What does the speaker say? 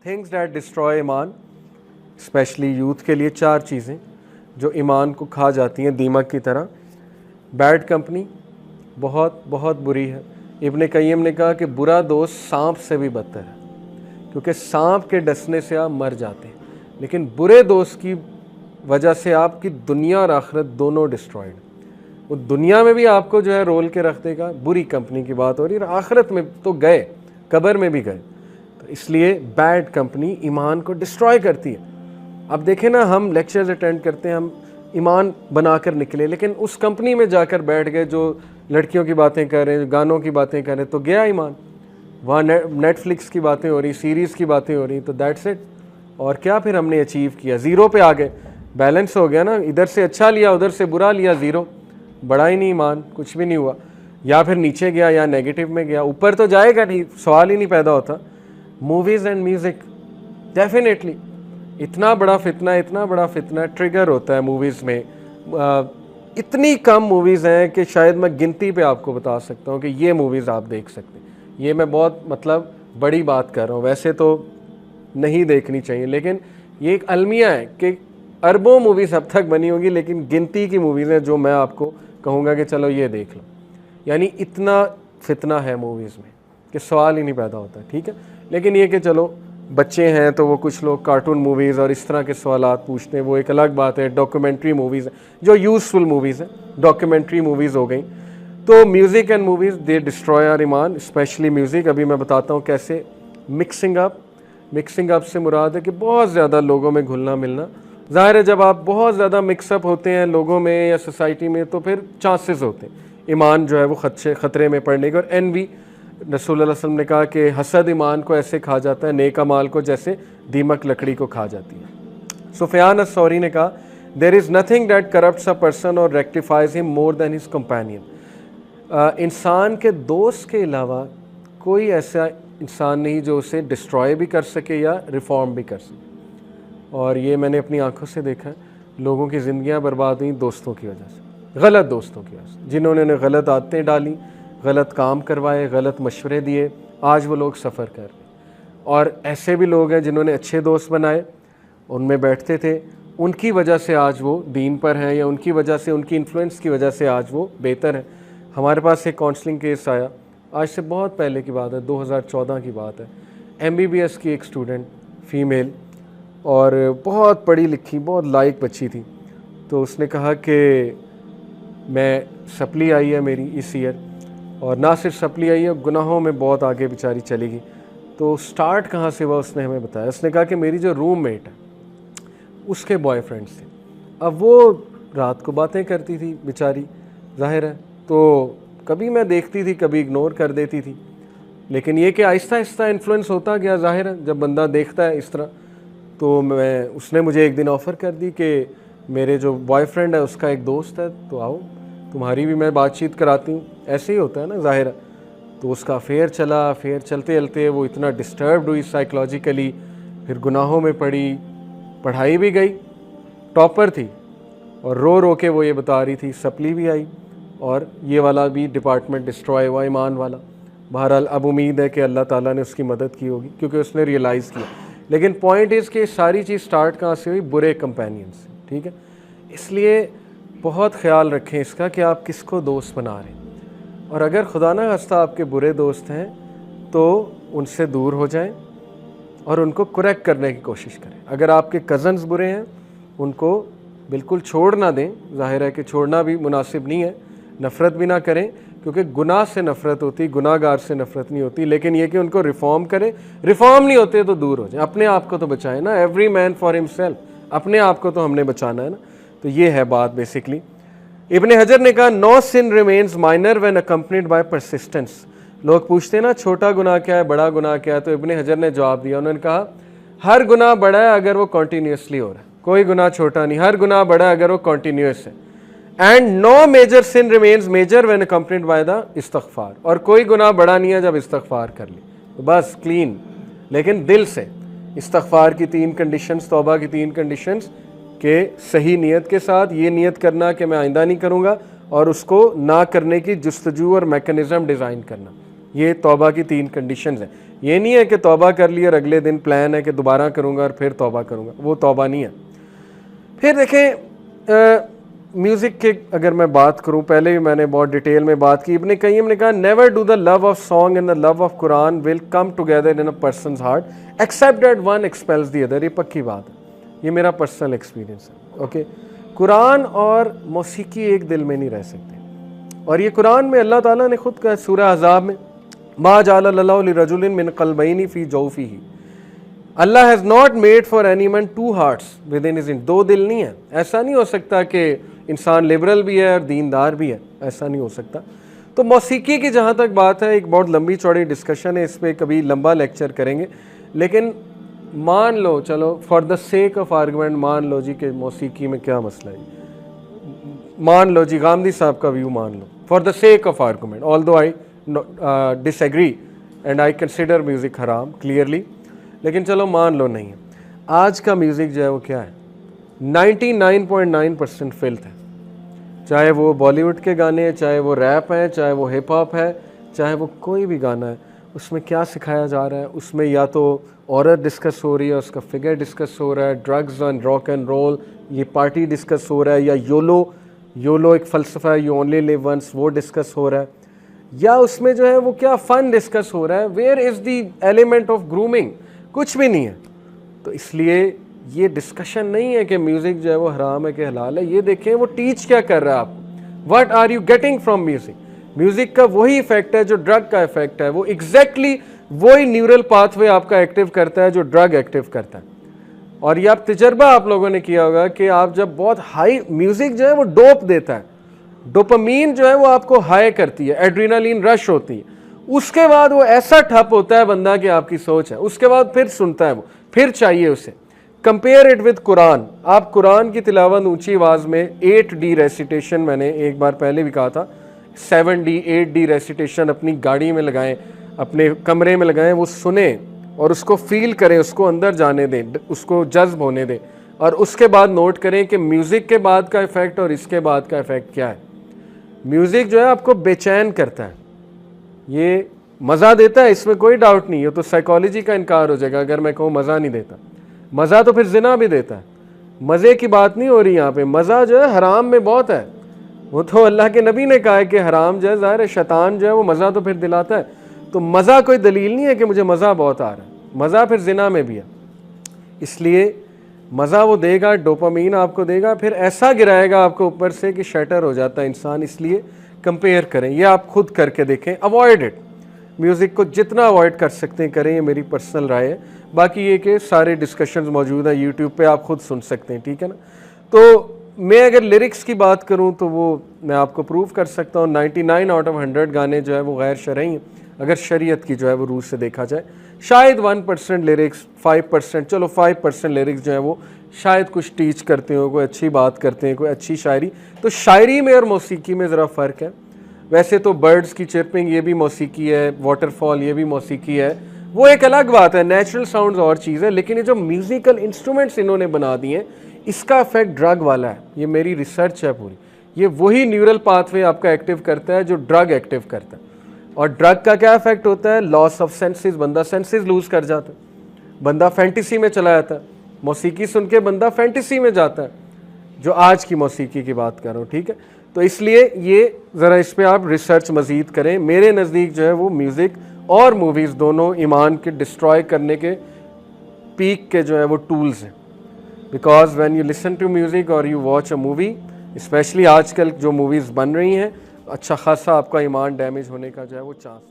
Things that destroy ईमान, specially youth के लिए 4 चीज़ें जो ईमान को खा जाती हैं दीमक की तरह। बैड कंपनी बहुत बहुत बुरी है। इब्ने कय्यम ने कहा कि बुरा दोस्त सांप से भी बदतर है, क्योंकि सांप के डसने से आप मर जाते हैं, लेकिन बुरे दोस्त की वजह से आपकी दुनिया और आखिरत दोनों डिस्ट्रॉयड। वो दुनिया में भी आपको जो है रोल के रख देगा, बुरी कंपनी की बात हो रही है, और आखिरत में तो गए, कब्र में भी गए। तो इसलिए बैड कंपनी ईमान को डिस्ट्रॉय करती है। अब देखें ना, हम लेक्चर्स अटेंड करते हैं, हम ईमान बनाकर निकले, लेकिन उस कंपनी में जाकर बैठ गए जो लड़कियों की बातें कर रहे हैं, गानों की बातें कर रहे हैं, तो गया ईमान। वहाँ नेटफ्लिक्स की बातें हो रही, सीरीज़ की बातें हो रही, तो दैट्स इट। और क्या फिर हमने अचीव किया? ज़ीरो पे आ गए, बैलेंस हो गया ना, इधर से अच्छा लिया उधर से बुरा लिया, ज़ीरो, बड़ा ही नहीं ईमान, कुछ भी नहीं हुआ। या फिर नीचे गया या नेगेटिव में गया, ऊपर तो जाएगा नहीं, सवाल ही नहीं पैदा होता। मूवीज़ एंड म्यूज़िक डेफिनेटली इतना बड़ा फितना ट्रिगर होता है मूवीज़ में। इतनी कम मूवीज़ हैं कि शायद मैं गिनती पे आपको बता सकता हूँ कि ये मूवीज़ आप देख सकते हैं। ये मैं बहुत बड़ी बात कर रहा हूँ, वैसे तो नहीं देखनी चाहिए, लेकिन ये एक अलमिया है कि अरबों मूवीज़ अब तक बनी होगी, लेकिन गिनती की मूवीज़ हैं जो मैं आपको कहूँगा कि चलो ये देख लो। यानी इतना फितना है मूवीज़ में कि सवाल ही नहीं पैदा होता, ठीक है। लेकिन ये कि चलो बच्चे हैं तो वो कुछ लोग कार्टून मूवीज़ और इस तरह के सवालात पूछते हैं, वो एक अलग बात है। डॉक्यूमेंट्री मूवीज़ हैं जो यूज़फुल मूवीज़ हैं, डॉक्यूमेंट्री मूवीज़ हो गई। तो music and movies they destroy our ईमान, स्पेशली म्यूज़िक। अभी मैं बताता हूँ कैसे। मिक्सिंग अप से मुराद है कि बहुत ज़्यादा लोगों में घुलना मिलना। ज़ाहिर है जब आप बहुत ज़्यादा मिक्सअप होते हैं लोगों में या सोसाइटी में, तो फिर चांसेस होते हैं ईमान जो है वो ख़तरे में पड़ने के। और एनवी, रसूल सल्लल्लाहु अलैहि वसल्लम ने कहा कि हसद ईमान को ऐसे खा जाता है, नेक अमाल को जैसे दीमक लकड़ी को खा जाती है। सुफियान अस-सौरी ने कहा, there is nothing that corrupts a person और rectifies him more than his companion. इंसान के दोस्त के अलावा कोई ऐसा इंसान नहीं जो उसे डिस्ट्रॉय भी कर सके या रिफॉर्म भी कर सके। और ये मैंने अपनी आंखों से देखा है, लोगों की ज़िंदगियाँ बर्बाद हुई दोस्तों की वजह से, गलत दोस्तों की वजह से, जिन्होंने उन्हें गलत आदतें डाली, गलत काम करवाए, गलत मशवरे दिए, आज वो लोग सफ़र कर रहे हैं। और ऐसे भी लोग हैं जिन्होंने अच्छे दोस्त बनाए, उनमें बैठते थे, उनकी वजह से आज वो दीन पर हैं, या उनकी वजह से, उनकी इन्फ्लुएंस की वजह से आज वो बेहतर हैं। हमारे पास एक काउंसलिंग केस आया, आज से बहुत पहले की बात है, 2014 की बात है। MBBS की एक स्टूडेंट फीमेल, और बहुत पढ़ी लिखी, बहुत लायक बच्ची थी। तो उसने कहा कि मैं सप्ली आई है मेरी इस ईयर, और ना सिर्फ सप्ली आई है, गुनाहों में बहुत आगे बेचारी चली गई। तो स्टार्ट कहाँ से हुआ उसने हमें बताया। उसने कहा कि मेरी जो रूममेट है उसके बॉयफ्रेंड्स थे। अब वो रात को बातें करती थी बेचारी, जाहिर है, तो कभी मैं देखती थी, कभी इग्नोर कर देती थी। लेकिन ये कि आहिस्ता आहिस्ता इन्फ्लुएंस होता गया, जाहिर है जब बंदा देखता है इस तरह। तो उसने मुझे एक दिन ऑफ़र कर दी कि मेरे जो बॉयफ्रेंड है उसका एक दोस्त है, तो आओ तुम्हारी भी मैं बातचीत कराती हूँ। ऐसे ही होता है ना, ज़ाहिर है। तो उसका अफेयर चला, अफेयर चलते चलते वो इतना डिस्टर्ब्ड हुई साइकोलॉजिकली, फिर गुनाहों में पड़ी, पढ़ाई भी गई, टॉपर थी, और रो रो के वो ये बता रही थी। सप्ली भी आई और ये वाला भी डिपार्टमेंट डिस्ट्रॉय हुआ, ईमान वाला। बहरहाल अब उम्मीद है कि अल्लाह ताला ने उसकी मदद की होगी, क्योंकि उसने रियलाइज़ किया। लेकिन पॉइंट इज़ कि सारी चीज़ स्टार्ट कहाँ से हुई? बुरे कंपेनियन से, ठीक है। इसलिए बहुत ख्याल रखें इसका कि आप किसको दोस्त बना रहे हैं। और अगर खुदा न खास्ता आपके बुरे दोस्त हैं तो उनसे दूर हो जाएं और उनको करेक्ट करने की कोशिश करें। अगर आपके कज़न्स बुरे हैं उनको बिल्कुल छोड़ ना दें, ज़ाहिर है कि छोड़ना भी मुनासिब नहीं है, नफ़रत भी ना करें, क्योंकि गुनाह से नफ़रत होती, गुनाहगार से नफ़रत नहीं होती। लेकिन ये कि उनको रिफ़ॉर्म करें, रिफ़ॉर्म नहीं होते तो दूर हो जाए। अपने आप को तो बचाएं ना, एवरी मैन फॉर हिमसेल्फ, अपने आप को तो हमने बचाना है ना। तो ये है बात बेसिकली। इब्ने हजर ने कहा, no sin remains minor when accompanied by persistence. लोग पूछते हैं ना छोटा गुनाह क्या है, बड़ा गुनाह क्या है, तो इब्ने हजर ने जवाब दिया, उन्होंने कहा हर गुनाह बड़ा है अगर वो कॉन्टीन्यूसली हो रहा है, कोई गुनाह छोटा नहीं, हर गुनाह बड़ा है अगर वो कॉन्टीन्यूस है। And no major sin remains major when accompanied by the इस्तगफार। और कोई गुनाह बड़ा नहीं है जब इस्तगफार कर ले, तो बस क्लीन, लेकिन दिल से। इस्तगफार की 3 कंडीशंस, तौबा की 3 कंडीशंस, के सही नीयत के साथ, ये नीयत करना कि मैं आइंदा नहीं करूँगा, और उसको ना करने की जुस्तजू और मैकेनिज़्म डिज़ाइन करना। ये तौबा की 3 कंडीशंस हैं। ये नहीं है कि तौबा कर लिया और अगले दिन प्लान है कि दोबारा करूँगा और फिर तौबा करूँगा, वो तौबा नहीं है। फिर देखें म्यूज़िक के अगर मैं बात करूँ, पहले भी मैंने बहुत डिटेल में बात की। इब्ने कय्यम ने कहा never do the love of song and the love of Quran will come together in a person's heart except that one expels the other. ये पक्की बात है, ये मेरा पर्सनल एक्सपीरियंस है। ओके, कुरान और मौसीकी एक दिल में नहीं रह सकते। और ये कुरान में अल्लाह ताला ने खुद कहा सूरह अहज़ाब में, मा जअलल्लाहु लिरजुलिन मिन क़ल्बैनि फ़ी जौफ़िही, अल्लाह has not made for any man 2 hearts within his. 2 दिल नहीं है। ऐसा नहीं हो सकता कि इंसान लिबरल भी है और दीनदार भी है, ऐसा नहीं हो सकता। तो मौसीकी की जहाँ तक बात है, एक बहुत लंबी चौड़ी डिस्कशन है, इस पर कभी लंबा लेक्चर करेंगे। लेकिन मान लो, चलो for the sake of argument मान लो जी कि मौसीकी में क्या मसला है, मान लो जी गांधी साहब का व्यू मान लो for the sake of argument, although I disagree and I consider music हराम क्लियरली, लेकिन चलो मान लो नहीं है। आज का म्यूज़िक जो है वो क्या है, 99.9% फिल्थ है। चाहे वो बॉलीवुड के गाने हैं, चाहे वो रैप है, चाहे वो हिप हॉप है, चाहे वो कोई भी गाना है, उसमें क्या सिखाया जा रहा है? उसमें या तो औरत डिस्कस हो रही है, उसका फिगर डिस्कस हो रहा है, drugs and rock and roll, ये पार्टी डिस्कस हो रहा है, या योलो एक फ़लसफ़ा है, यू ओनली लिव वंस, वो डिस्कस हो रहा है, या उसमें जो है वो क्या फ़न डिस्कस हो रहा है। Where is the element of grooming? कुछ भी नहीं है। तो इसलिए ये डिस्कशन नहीं है कि म्यूज़िक जो है वो हराम है कि हलाल है। ये देखें वो टीच क्या कर रहा है आपको, what are you getting from music. Music का वही इफेक्ट है जो ड्रग का इफेक्ट है, वो एग्जैक्टली वही न्यूरल पाथवे आपका एक्टिव करता है जो ड्रग एक्टिव करता है। और ये आप तजर्बा आप लोगों ने किया होगा कि आप जब बहुत हाई म्यूज़िक जो है वो डोप देता है, डोपामीन जो है वो आपको हाई करती है, एड्रेनालिन रश होती है, उसके बाद वो ऐसा ठप होता है बंदा कि आपकी सोच है, उसके बाद फिर सुनता है वो, फिर चाहिए उसे। Compare it with Quran. आप कुरान की तिलावत ऊंची आवाज़ में 8D रेसिटेशन, मैंने एक बार पहले भी कहा था, 7D 8D रेसिटेशन अपनी गाड़ी में लगाएं, अपने कमरे में लगाएं, वो सुने और उसको फील करें, उसको अंदर जाने दें, उसको जज्ब होने दें, और उसके बाद नोट करें कि म्यूज़िक के बाद का इफ़ेक्ट और इसके बाद का इफ़ेक्ट क्या है। म्यूज़िक जो है आपको बेचैन करता है, ये मज़ा देता है, इसमें कोई डाउट नहीं है। तो साइकोलॉजी का इनकार हो जाएगा अगर मैं कहूँ मज़ा नहीं देता। मज़ा तो फिर जिना भी देता है। मज़े की बात नहीं हो रही यहाँ पे, मज़ा जो है हराम में बहुत है। वो तो अल्लाह के नबी ने कहा है कि हराम जो है, ज़ाहिर है शैतान जो है वो मज़ा तो फिर दिलाता है। तो मज़ा कोई दलील नहीं है कि मुझे मज़ा बहुत आ रहा है, मज़ा फिर जिना में भी है। इसलिए मज़ा वो देगा, डोपामीन आपको देगा, फिर ऐसा गिराएगा आपको ऊपर से कि शटर हो जाता है इंसान। इसलिए कंपेयर करें, ये आप खुद करके देखें, अवॉइड इट। म्यूज़िक को जितना अवॉइड कर सकते हैं करें, ये मेरी पर्सनल राय है। बाकी ये कि सारे डिस्कशंस मौजूद हैं यूट्यूब पे, आप खुद सुन सकते हैं, ठीक है ना। तो मैं अगर लिरिक्स की बात करूं तो वो मैं आपको प्रूव कर सकता हूं, 99 आउट ऑफ 100 गाने जो है वो गैर शरई हैं अगर शरीयत की जो है वो रूह से देखा जाए। शायद 1% लिरिक्स, 5%, चलो 5% लिरिक्स जो है वो शायद कुछ टीच करते हो, कोई अच्छी बात करते हैं, कोई अच्छी शायरी। तो शायरी में और मौसीकी में ज़रा फ़र्क है। वैसे तो बर्ड्स की चिरपिंग ये भी मौसीकी है, वाटरफॉल ये भी मौसीकी है, वो एक अलग बात है, नेचुरल साउंड्स और चीज़ है। लेकिन ये जो म्यूज़िकल इंस्ट्रूमेंट्स इन्होंने बना दिए हैं, इसका इफेक्ट ड्रग वाला है। ये मेरी रिसर्च है पूरी। ये वही न्यूरल पाथवे आपका एक्टिव करता है जो ड्रग एक्टिव करता है। और ड्रग का क्या इफेक्ट होता है? लॉस ऑफ सेंसेस, बंदा सेंसेस लूज कर जाता है, बंदा फैंटेसी में चला जाता है। मौसीकी सुन के बंदा फैंटेसी में जाता है, जो आज की मौसीकी की बात कर रहा हूँ, ठीक है। तो इसलिए ये ज़रा इस पर आप रिसर्च मज़ीद करें। मेरे नज़दीक जो है वो म्यूज़िक और मूवीज़ दोनों ईमान के डिस्ट्रॉय करने के पीक के जो है वो टूल्स हैं। Because when you listen to music और you watch a movie, specially आजकल जो मूवीज़ बन रही हैं, अच्छा खासा आपका ईमान डैमेज होने का जो है वो चांस